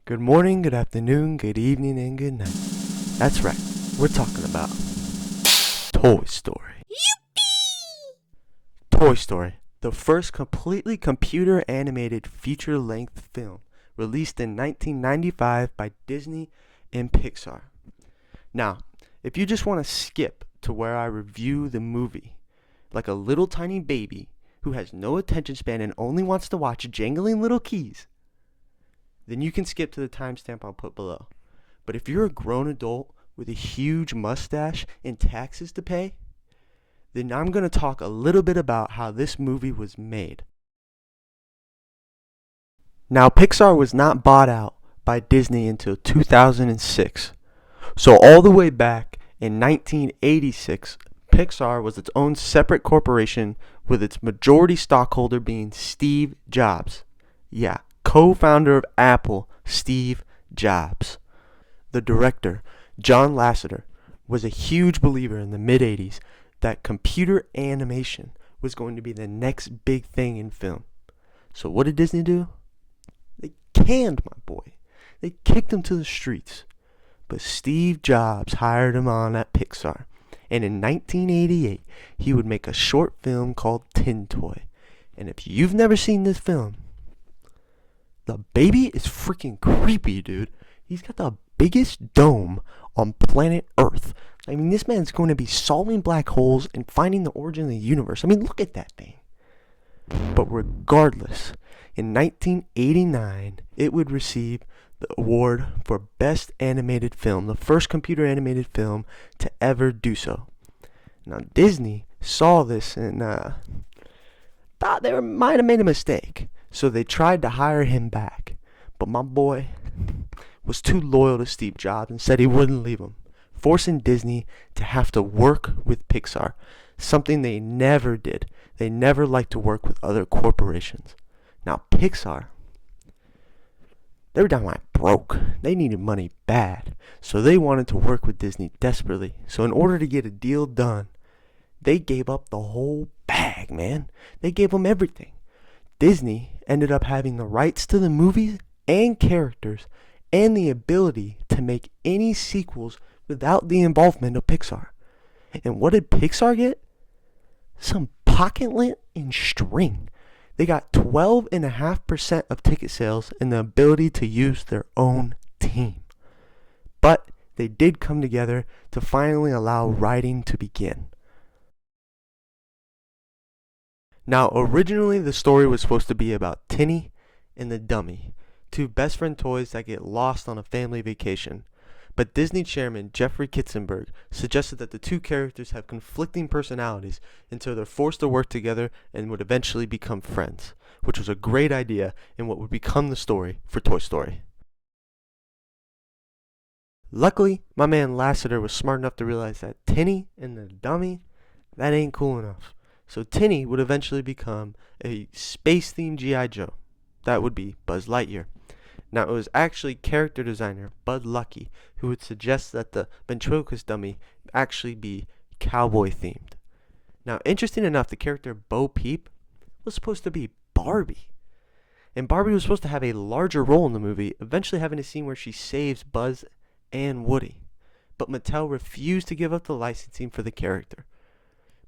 Good morning, good afternoon, good evening, and good night. That's right, we're talking about Toy Story. Yippee! Toy Story, the first completely computer animated feature-length film released in 1995 by Disney and Pixar. Now, if you just want to skip to where I review the movie, like a little tiny baby who has no attention span and only wants to watch jangling little keys, then you can skip to the timestamp I'll put below. But if you're a grown adult with a huge mustache and taxes to pay, then I'm going to talk a little bit about how this movie was made. Now, Pixar was not bought out by Disney until 2006. So all the way back in 1986, Pixar was its own separate corporation with its majority stockholder being Steve Jobs. Yeah, co-founder of Apple, Steve Jobs. The director, John Lasseter, was a huge believer in the mid-80s that computer animation was going to be the next big thing in film. So what did Disney do? They canned my boy. They kicked him to the streets. But Steve Jobs hired him on at Pixar. And in 1988, he would make a short film called Tin Toy. And if you've never seen this film, the baby is freaking creepy, dude. He's got the biggest dome on planet Earth. I mean, this man's going to be solving black holes and finding the origin of the universe. I mean, look at that thing. But regardless, in 1989, it would receive the award for Best Animated Film, the first computer animated film to ever do so. Now, Disney saw this and thought they might have made a mistake. So they tried to hire him back. But my boy was too loyal to Steve Jobs and said he wouldn't leave him, forcing Disney to have to work with Pixar, something they never did. They never liked to work with other corporations. Now, Pixar, they were downright broke. They needed money bad. So they wanted to work with Disney desperately. So in order to get a deal done, they gave up the whole bag, man. They gave them everything. Disney ended up having the rights to the movies and characters and the ability to make any sequels without the involvement of Pixar. And what did Pixar get? Some pocket lint and string. They got 12.5% of ticket sales and the ability to use their own team. But they did come together to finally allow writing to begin. Now, originally the story was supposed to be about Tinny and the Dummy, two best friend toys that get lost on a family vacation. But Disney chairman Jeffrey Katzenberg suggested that the two characters have conflicting personalities until they're forced to work together and would eventually become friends, which was a great idea and what would become the story for Toy Story. Luckily, my man Lasseter was smart enough to realize that Tinny and the Dummy, that ain't cool enough. So Tinny would eventually become a space-themed G.I. Joe. That would be Buzz Lightyear. Now, it was actually character designer Bud Luckey who would suggest that the ventriloquist dummy actually be cowboy-themed. Now, interesting enough, the character Bo Peep was supposed to be Barbie. And Barbie was supposed to have a larger role in the movie, eventually having a scene where she saves Buzz and Woody. But Mattel refused to give up the licensing for the character.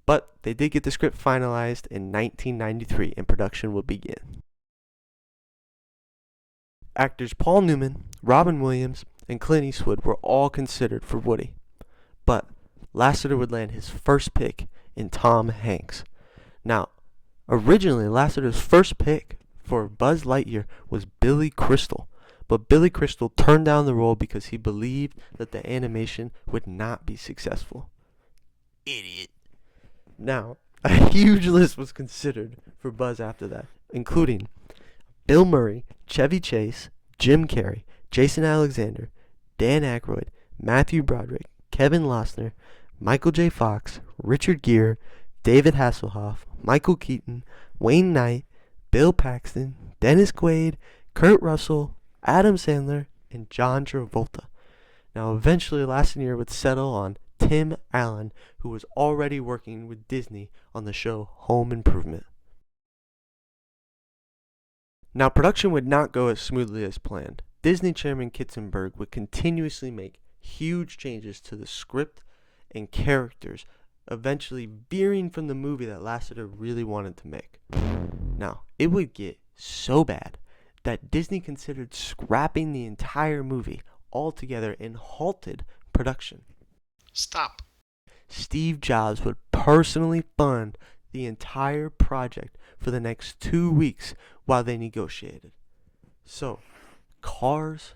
But they did get the script finalized in 1993 and production will begin. Actors Paul Newman, Robin Williams, and Clint Eastwood were all considered for Woody. But Lasseter would land his first pick in Tom Hanks. Now, originally Lasseter's first pick for Buzz Lightyear was Billy Crystal. But Billy Crystal turned down the role because he believed that the animation would not be successful. Idiot. Now, a huge list was considered for Buzz after that, including Bill Murray, Chevy Chase, Jim Carrey, Jason Alexander, Dan Aykroyd, Matthew Broderick, Kevin Costner, Michael J. Fox, Richard Gere, David Hasselhoff, Michael Keaton, Wayne Knight, Bill Paxton, Dennis Quaid, Kurt Russell, Adam Sandler, and John Travolta. Now, eventually, Lasseter would settle on Tim Allen, who was already working with Disney on the show Home Improvement. Now, production would not go as smoothly as planned. Disney chairman Kitzenberg would continuously make huge changes to the script and characters, eventually veering from the movie that Lasseter really wanted to make. Now, it would get so bad that Disney considered scrapping the entire movie altogether and halted production. Stop. Steve Jobs would personally fund the entire project for the next 2 weeks while they negotiated. So, Cars,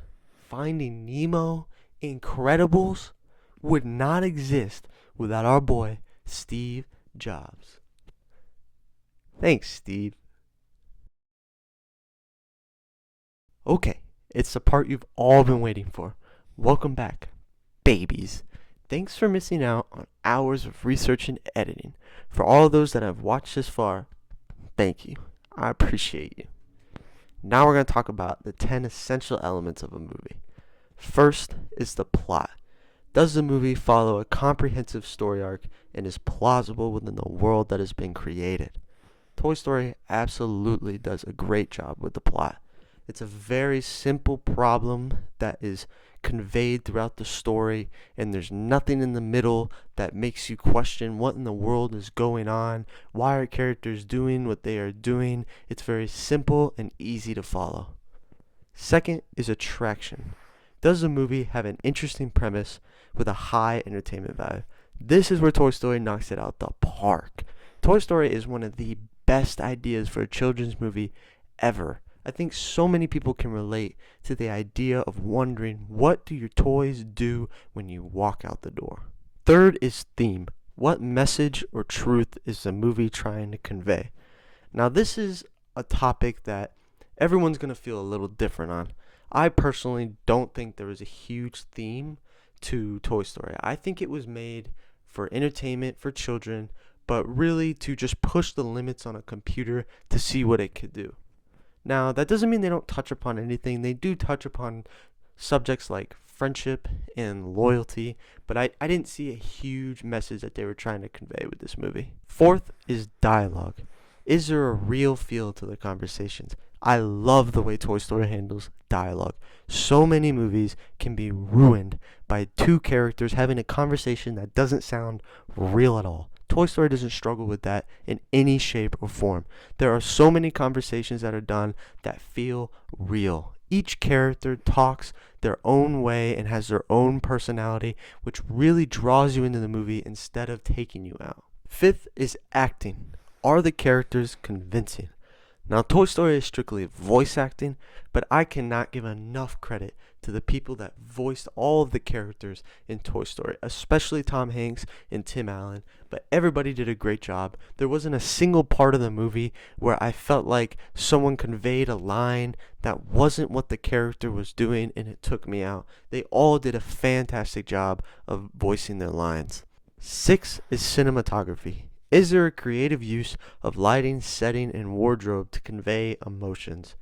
Finding Nemo, Incredibles would not exist without our boy, Steve Jobs. Thanks, Steve. Okay, it's the part you've all been waiting for. Welcome back, babies. Thanks for missing out on hours of research and editing. For all those that have watched this far, thank you. I appreciate you. Now we're going to talk about the 10 essential elements of a movie. First is the plot. Does the movie follow a comprehensive story arc and is plausible within the world that has been created? Toy Story absolutely does a great job with the plot. It's a very simple problem that is conveyed throughout the story, and there's nothing in the middle that makes you question what in the world is going on, why are characters doing what they are doing. It's very simple and easy to follow. Second is attraction. Does the movie have an interesting premise with a high entertainment value? This is where Toy Story knocks it out the park. Toy Story is one of the best ideas for a children's movie ever. I think so many people can relate to the idea of wondering, what do your toys do when you walk out the door? Third is theme. What message or truth is the movie trying to convey? Now, this is a topic that everyone's going to feel a little different on. I personally don't think there was a huge theme to Toy Story. I think it was made for entertainment for children, but really to just push the limits on a computer to see what it could do. Now, that doesn't mean they don't touch upon anything. They do touch upon subjects like friendship and loyalty, but I didn't see a huge message that they were trying to convey with this movie. Fourth is dialogue. Is there a real feel to the conversations? I love the way Toy Story handles dialogue. So many movies can be ruined by two characters having a conversation that doesn't sound real at all. Toy Story doesn't struggle with that in any shape or form. There are so many conversations that are done that feel real. Each character talks their own way and has their own personality, which really draws you into the movie instead of taking you out. Fifth is acting. Are the characters convincing? Now, Toy Story is strictly voice acting, but I cannot give enough credit to the people that voiced all of the characters in Toy Story, especially Tom Hanks and Tim Allen, but everybody did a great job. There wasn't a single part of the movie where I felt like someone conveyed a line that wasn't what the character was doing and it took me out. They all did a fantastic job of voicing their lines. 6 is cinematography. Is there a creative use of lighting, setting, and wardrobe to convey emotions?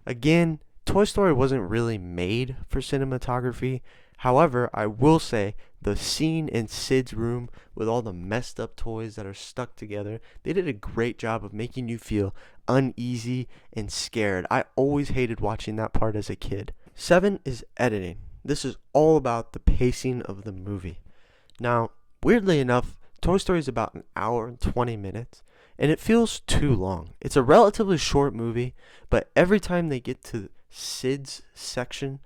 Again, Toy Story wasn't really made for cinematography. However, I will say the scene in Sid's room with all the messed up toys that are stuck together, they did a great job of making you feel uneasy and scared. I always hated watching that part as a kid. 7 is editing. This is all about the pacing of the movie. Now, weirdly enough, Toy Story is about an hour and 20 minutes, and it feels too long. It's a relatively short movie, but every time they get to Sid's section,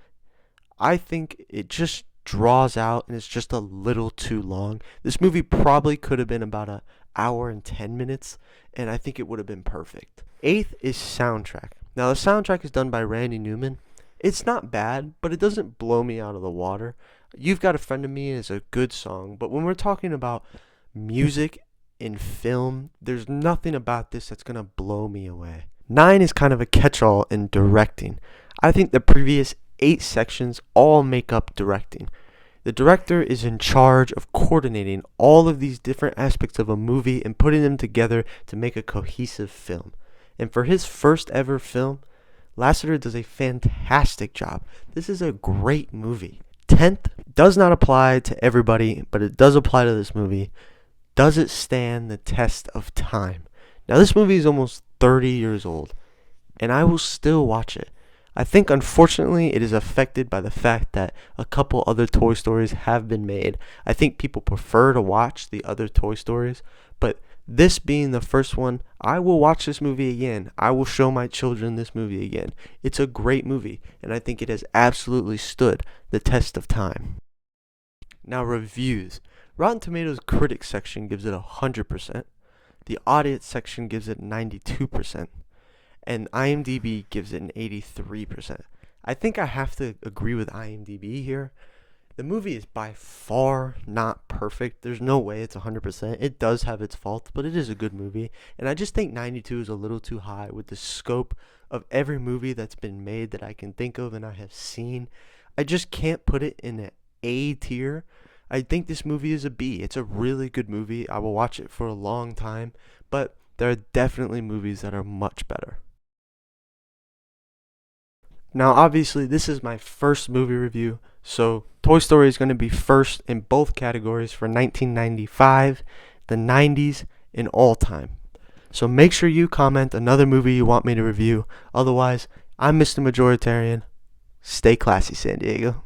I think it just draws out and it's just a little too long. This movie probably could have been about an hour and 10 minutes, and I think it would have been perfect. 8th is soundtrack. Now, the soundtrack is done by Randy Newman. It's not bad, but it doesn't blow me out of the water. You've Got a Friend of Me is a good song, but when we're talking about music in film, there's nothing about this that's going to blow me away. 9 is kind of a catch-all in directing. I think the previous 8 sections all make up directing. The director is in charge of coordinating all of these different aspects of a movie and putting them together to make a cohesive film. And for his first ever film, Lasseter does a fantastic job. This is a great movie. 10th does not apply to everybody, but it does apply to this movie. Does it stand the test of time? Now, this movie is almost 30 years old, and I will still watch it. I think unfortunately it is affected by the fact that a couple other Toy Stories have been made. I think people prefer to watch the other Toy Stories, but this being the first one, I will watch this movie again. I will show my children this movie again. It's a great movie, and I think it has absolutely stood the test of time. Now, reviews. Rotten Tomatoes critics section gives it 100%. The audience section gives it 92%. And IMDb gives it an 83%. I think I have to agree with IMDb here. The movie is by far not perfect. There's no way it's 100%. It does have its faults, but it is a good movie. And I just think 92 is a little too high with the scope of every movie that's been made that I can think of and I have seen. I just can't put it in an A tier. I think this movie is a B. It's a really good movie. I will watch it for a long time, but there are definitely movies that are much better. Now, obviously, this is my first movie review, so Toy Story is going to be first in both categories for 1995, the 90s, and all time. So make sure you comment another movie you want me to review. Otherwise, I'm Mr. Majoritarian. Stay classy, San Diego.